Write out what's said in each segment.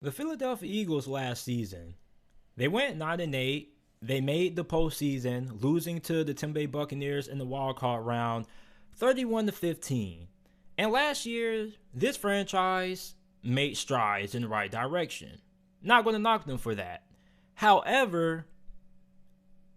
The Philadelphia Eagles last season, they went 9-8. They made the postseason, losing to the Tampa Bay Buccaneers in the wild card round, 31-15. And last year, this franchise made strides in the right direction. Not going to knock them for that. However,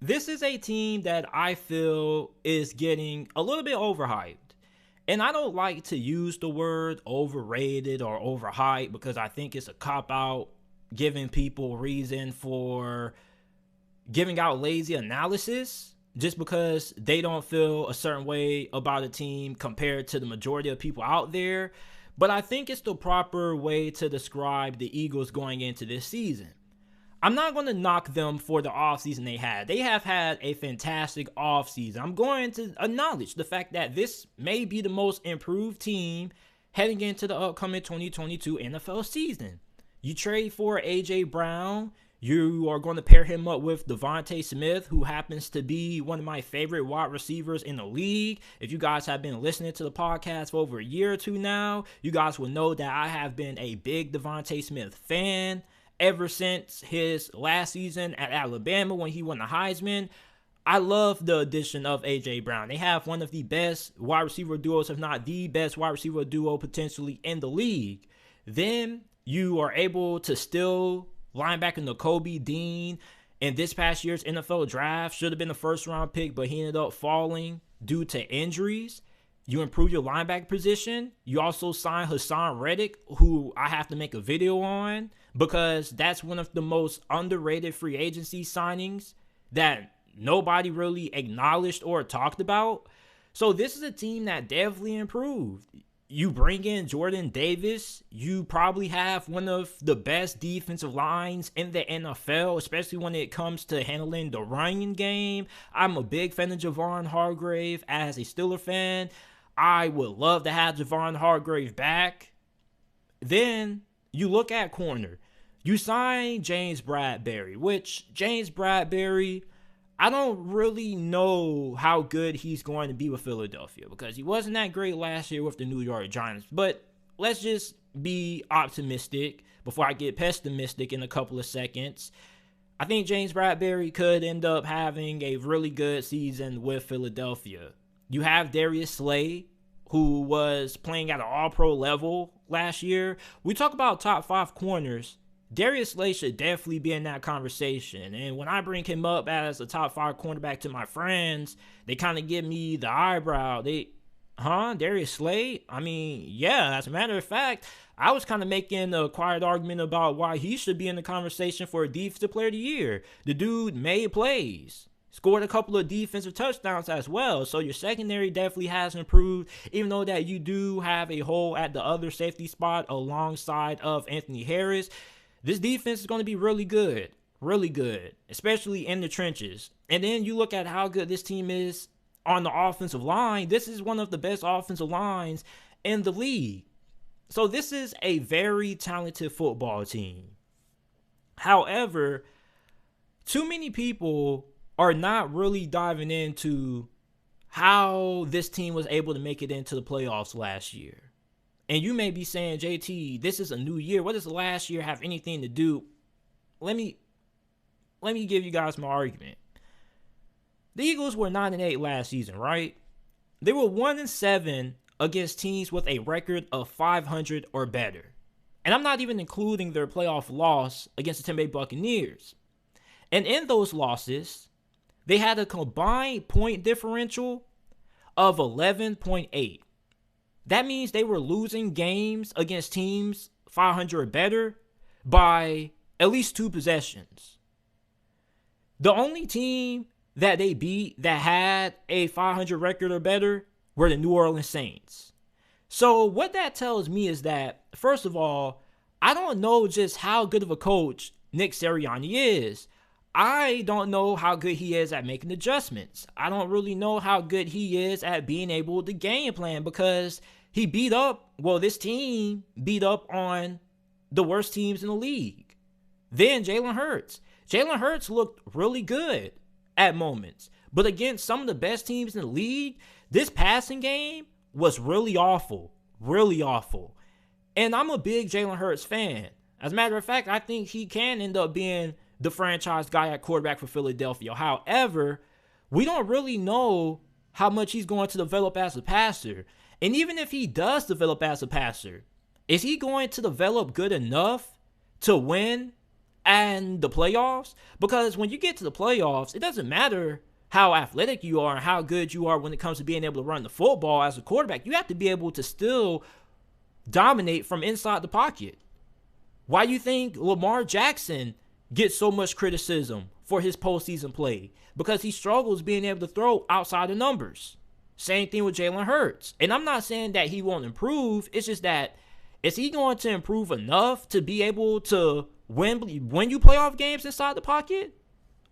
this is a team that I feel is getting a little bit overhyped. And I don't like to use the word overrated or overhyped because I think it's a cop-out, giving people reason for giving out lazy analysis just because they don't feel a certain way about a team compared to the majority of people out there. But I think it's the proper way to describe the Eagles going into this season. I'm not going to knock them for the offseason they had. They have had a fantastic offseason. I'm going to acknowledge the fact that this may be the most improved team heading into the upcoming 2022 NFL season. You trade for A.J. Brown. You are going to pair him up with DeVonta Smith, who happens to be one of my favorite wide receivers in the league. If you guys have been listening to the podcast for over a year or two now, you guys will know that I have been a big DeVonta Smith fan ever since his last season at Alabama when he won the Heisman. I love the addition of A.J. Brown. They have one of the best wide receiver duos, if not the best wide receiver duo potentially in the league. Then you are able to still linebacker Nakobe Dean in this past year's NFL draft. Should have been the first round pick, but he ended up falling due to injuries. You improve your linebacker position. You also sign Hassan Reddick, who I have to make a video on because that's one of the most underrated free agency signings that nobody really acknowledged or talked about. So this is a team that definitely improved. You bring in Jordan Davis. You probably have one of the best defensive lines in the NFL, especially when it comes to handling the running game. I'm a big fan of Javon Hargrave as a Steelers fan. I would love to have Javon Hargrave back. Then you look at corner. You sign James Bradberry, which James Bradberry, I don't really know how good he's going to be with Philadelphia because he wasn't that great last year with the New York Giants. But let's just be optimistic before I get pessimistic in a couple of seconds. I think James Bradberry could end up having a really good season with Philadelphia. You have Darius Slay, who was playing at an all-pro level last year. We talk about top 5 corners. Darius Slay should definitely be in that conversation. And when I bring him up as a top 5 cornerback to my friends, they kind of give me the eyebrow. Darius Slay? I mean, yeah, as a matter of fact, I was kind of making a quiet argument about why he should be in the conversation for Defensive Player of the Year. The dude made plays. Scored a couple of defensive touchdowns as well. So your secondary definitely has improved, even though that you do have a hole at the other safety spot alongside of Anthony Harris. This defense is going to be really good, especially in the trenches. And then you look at how good this team is on the offensive line. This is one of the best offensive lines in the league. So this is a very talented football team. However, too many people are not really diving into how this team was able to make it into the playoffs last year. And you may be saying, JT, this is a new year. What does last year have anything to do? Let me give you guys my argument. The Eagles were 9-8 last season, right? They were 1-7 against teams with a record of 500 or better. And I'm not even including their playoff loss against the Tampa Bay Buccaneers. And in those losses, they had a combined point differential of 11.8. That means they were losing games against teams 500 or better by at least 2 possessions. The only team that they beat that had a 500 record or better were the New Orleans Saints. So what that tells me is that, first of all, I don't know just how good of a coach Nick Sirianni is. I don't know how good he is at making adjustments. I don't really know how good he is at being able to game plan because this team beat up on the worst teams in the league. Then Jalen Hurts. Jalen Hurts looked really good at moments. But against some of the best teams in the league, this passing game was really awful. Really awful. And I'm a big Jalen Hurts fan. As a matter of fact, I think he can end up being the franchise guy at quarterback for Philadelphia. However, we don't really know how much he's going to develop as a passer. And even if he does develop as a passer, is he going to develop good enough to win and the playoffs? Because when you get to the playoffs, it doesn't matter how athletic you are and how good you are when it comes to being able to run the football as a quarterback. You have to be able to still dominate from inside the pocket. Why do you think Lamar Jackson gets so much criticism for his postseason play? Because he struggles being able to throw outside the numbers. Same thing with Jalen Hurts. And I'm not saying that he won't improve. It's just that, is he going to improve enough to be able to win you playoff games inside the pocket?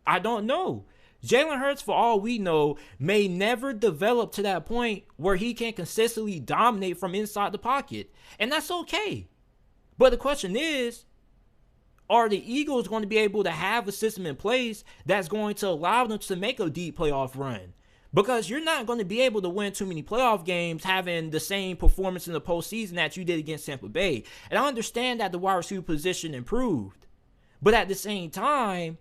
I don't know. Jalen Hurts, for all we know, may never develop to that point where he can consistently dominate from inside the pocket. And that's okay. But the question is, are the Eagles going to be able to have a system in place that's going to allow them to make a deep playoff run? Because you're not going to be able to win too many playoff games having the same performance in the postseason that you did against Tampa Bay. And I understand that the wide receiver position improved. But at the same time,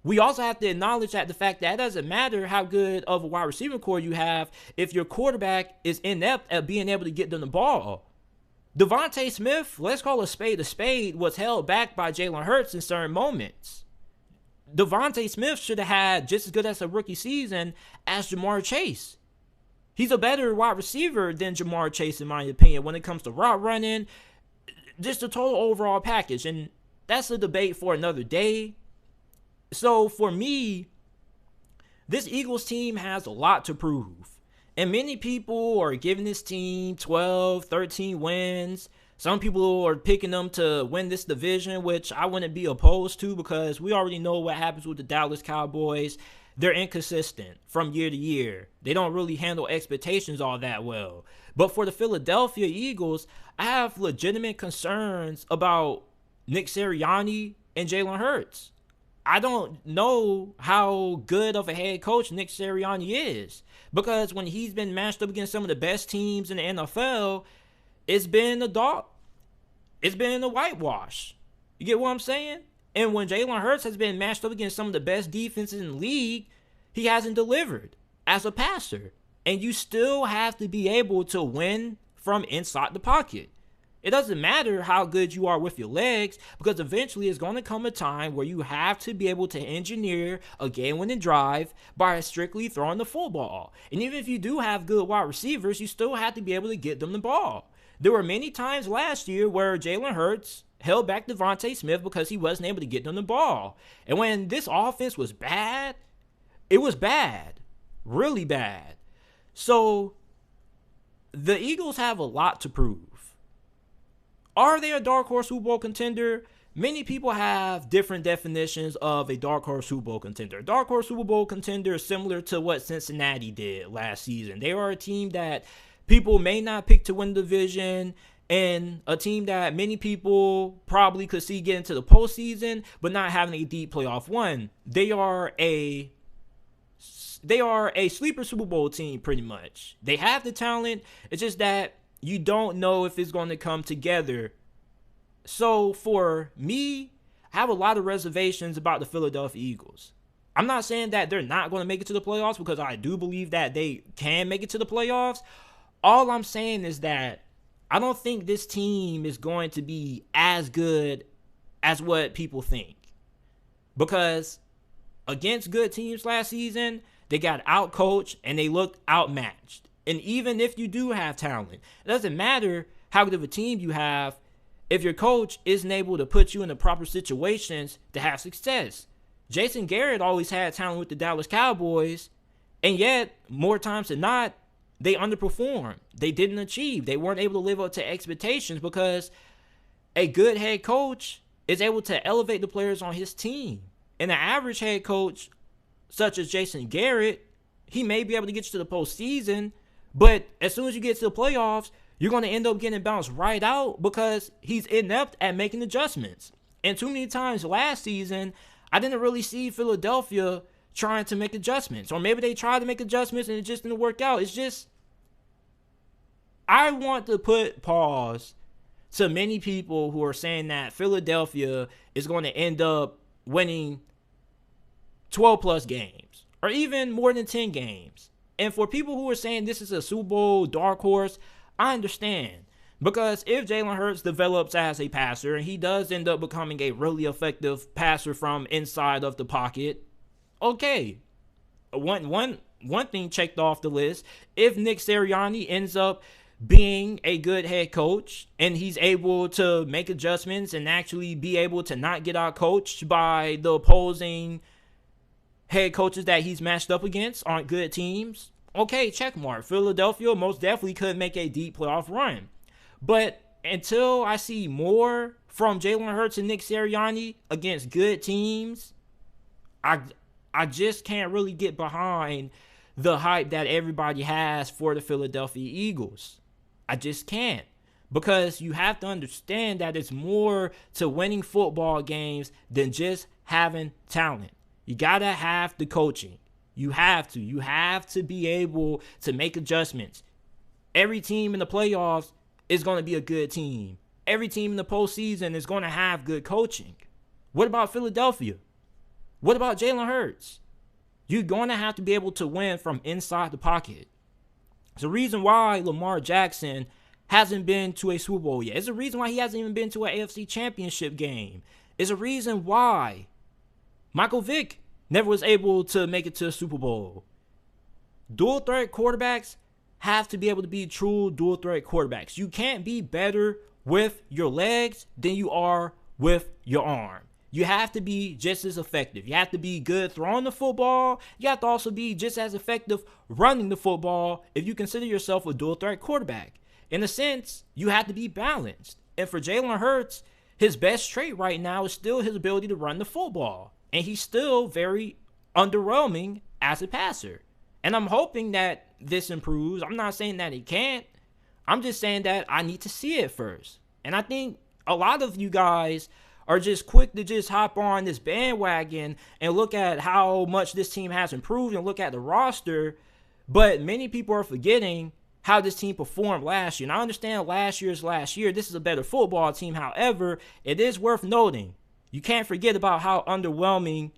we also have to acknowledge that the fact that it doesn't matter how good of a wide receiver core you have if your quarterback is inept at being able to get them the ball. DeVonta Smith, let's call a spade, was held back by Jalen Hurts in certain moments. DeVonta Smith should have had just as good as a rookie season as Jamar Chase. He's a better wide receiver than Jamar Chase, in my opinion, when it comes to route running, just the total overall package. And that's a debate for another day. So for me, this Eagles team has a lot to prove. And many people are giving this team 12, 13 wins. Some people are picking them to win this division, which I wouldn't be opposed to because we already know what happens with the Dallas Cowboys. They're inconsistent from year to year. They don't really handle expectations all that well. But for the Philadelphia Eagles, I have legitimate concerns about Nick Sirianni and Jalen Hurts. I don't know how good of a head coach Nick Sirianni is, because when he's been matched up against some of the best teams in the NFL, it's been a dog. It's been a whitewash. You get what I'm saying? And when Jalen Hurts has been matched up against some of the best defenses in the league, he hasn't delivered as a passer. And you still have to be able to win from inside the pocket. It doesn't matter how good you are with your legs, because eventually it's going to come a time where you have to be able to engineer a game-winning drive by strictly throwing the football. And even if you do have good wide receivers, you still have to be able to get them the ball. There were many times last year where Jalen Hurts held back DeVonta Smith because he wasn't able to get them the ball. And when this offense was bad, it was bad. Really bad. So the Eagles have a lot to prove. Are they a dark horse Super Bowl contender? Many people have different definitions of a dark horse Super Bowl contender. Dark horse Super Bowl contender is similar to what Cincinnati did last season. They are a team that people may not pick to win the division, and a team that many people probably could see get into the postseason, but not having a deep playoff run. They are a sleeper Super Bowl team, pretty much. They have the talent. It's just that you don't know if it's going to come together. So for me, I have a lot of reservations about the Philadelphia Eagles. I'm not saying that they're not going to make it to the playoffs, because I do believe that they can make it to the playoffs. All I'm saying is that I don't think this team is going to be as good as what people think. Because against good teams last season, they got outcoached and they looked outmatched. And even if you do have talent, it doesn't matter how good of a team you have if your coach isn't able to put you in the proper situations to have success. Jason Garrett always had talent with the Dallas Cowboys, and yet, more times than not, they underperformed. They didn't achieve. They weren't able to live up to expectations because a good head coach is able to elevate the players on his team. And an average head coach, such as Jason Garrett, he may be able to get you to the postseason, but as soon as you get to the playoffs, you're going to end up getting bounced right out because he's inept at making adjustments. And too many times last season, I didn't really see Philadelphia trying to make adjustments. Or maybe they tried to make adjustments and it just didn't work out. It's just, I want to put pause to many people who are saying that Philadelphia is going to end up winning 12 plus games or even more than 10 games. And for people who are saying this is a Super Bowl dark horse, I understand. Because if Jalen Hurts develops as a passer and he does end up becoming a really effective passer from inside of the pocket, okay. One thing checked off the list. If Nick Sirianni ends up being a good head coach and he's able to make adjustments and actually be able to not get out coached by the opposing head coaches that he's matched up against on good teams, okay, check mark. Philadelphia most definitely could make a deep playoff run. But until I see more from Jalen Hurts and Nick Sirianni against good teams, I just can't really get behind the hype that everybody has for the Philadelphia Eagles. I just can't. Because you have to understand that it's more to winning football games than just having talent. You got to have the coaching. You have to. You have to be able to make adjustments. Every team in the playoffs is going to be a good team. Every team in the postseason is going to have good coaching. What about Philadelphia? What about Jalen Hurts? You're going to have to be able to win from inside the pocket. It's the reason why Lamar Jackson hasn't been to a Super Bowl yet. It's the reason why he hasn't even been to an AFC Championship game. It's a reason why Michael Vick never was able to make it to a Super Bowl. Dual threat quarterbacks have to be able to be true dual threat quarterbacks. You can't be better with your legs than you are with your arm. You have to be just as effective. You have to be good throwing the football. You have to also be just as effective running the football if you consider yourself a dual threat quarterback. In a sense, you have to be balanced. And for Jalen Hurts, his best trait right now is still his ability to run the football. And he's still very underwhelming as a passer. And I'm hoping that this improves. I'm not saying that he can't. I'm just saying that I need to see it first. And I think a lot of you guys are just quick to just hop on this bandwagon and look at how much this team has improved and look at the roster. But many people are forgetting how this team performed last year. And I understand last year. This is a better football team. However, it is worth noting, you can't forget about how underwhelming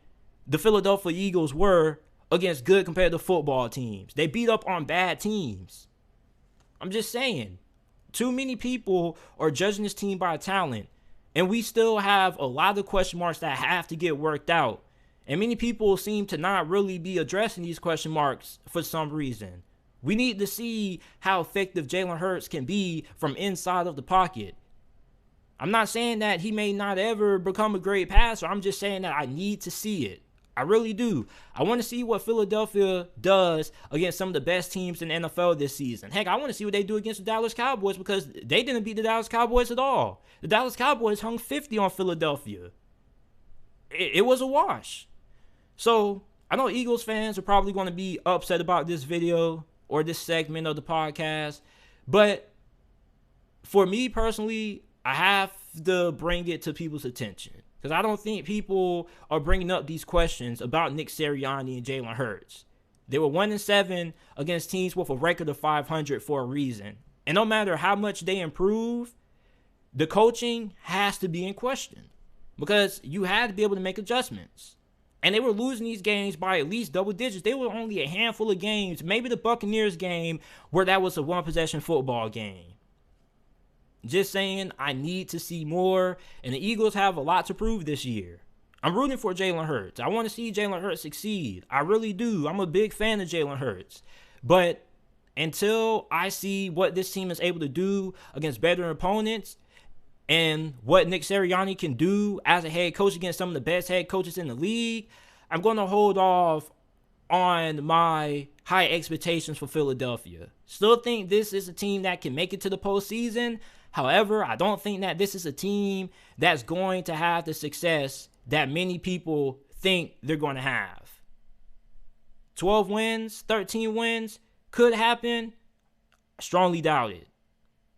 the Philadelphia Eagles were against good competitive football teams. They beat up on bad teams. I'm just saying, too many people are judging this team by talent, and we still have a lot of question marks that have to get worked out. And many people seem to not really be addressing these question marks for some reason. We need to see how effective Jalen Hurts can be from inside of the pocket. I'm not saying that he may not ever become a great passer. I'm just saying that I need to see it. I really do. I want to see what Philadelphia does against some of the best teams in the NFL this season. Heck, I want to see what they do against the Dallas Cowboys because they didn't beat the Dallas Cowboys at all. The Dallas Cowboys hung 50 on Philadelphia. It was a wash. So I know Eagles fans are probably going to be upset about this video or this segment of the podcast. But for me personally, I have to bring it to people's attention. Because I don't think people are bringing up these questions about Nick Sirianni and Jalen Hurts. They were 1-7 against teams with a record of 500 for a reason. And no matter how much they improve, the coaching has to be in question. Because you had to be able to make adjustments. And they were losing these games by at least double digits. They were only a handful of games, maybe the Buccaneers game, where that was a one-possession football game. Just saying, I need to see more, and the Eagles have a lot to prove this year. I'm rooting for Jalen Hurts. I want to see Jalen Hurts succeed. I really do. I'm a big fan of Jalen Hurts. But until I see what this team is able to do against better opponents and what Nick Sirianni can do as a head coach against some of the best head coaches in the league, I'm going to hold off on my high expectations for Philadelphia. Still think this is a team that can make it to the postseason. However, I don't think that this is a team that's going to have the success that many people think they're going to have. 12 wins, 13 wins could happen. Strongly doubt it.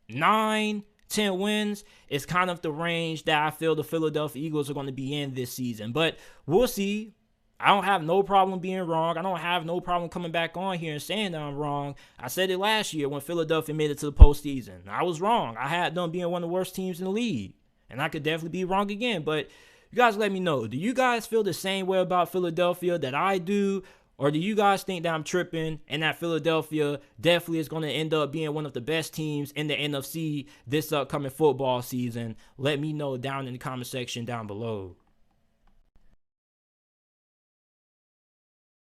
9, 10 wins is kind of the range that I feel the Philadelphia Eagles are going to be in this season. But we'll see. I don't have no problem being wrong. I don't have no problem coming back on here and saying that I'm wrong. I said it last year when Philadelphia made it to the postseason. I was wrong. I had them being one of the worst teams in the league. And I could definitely be wrong again. But you guys let me know. Do you guys feel the same way about Philadelphia that I do? Or do you guys think that I'm tripping and that Philadelphia definitely is going to end up being one of the best teams in the NFC this upcoming football season? Let me know down in the comment section down below.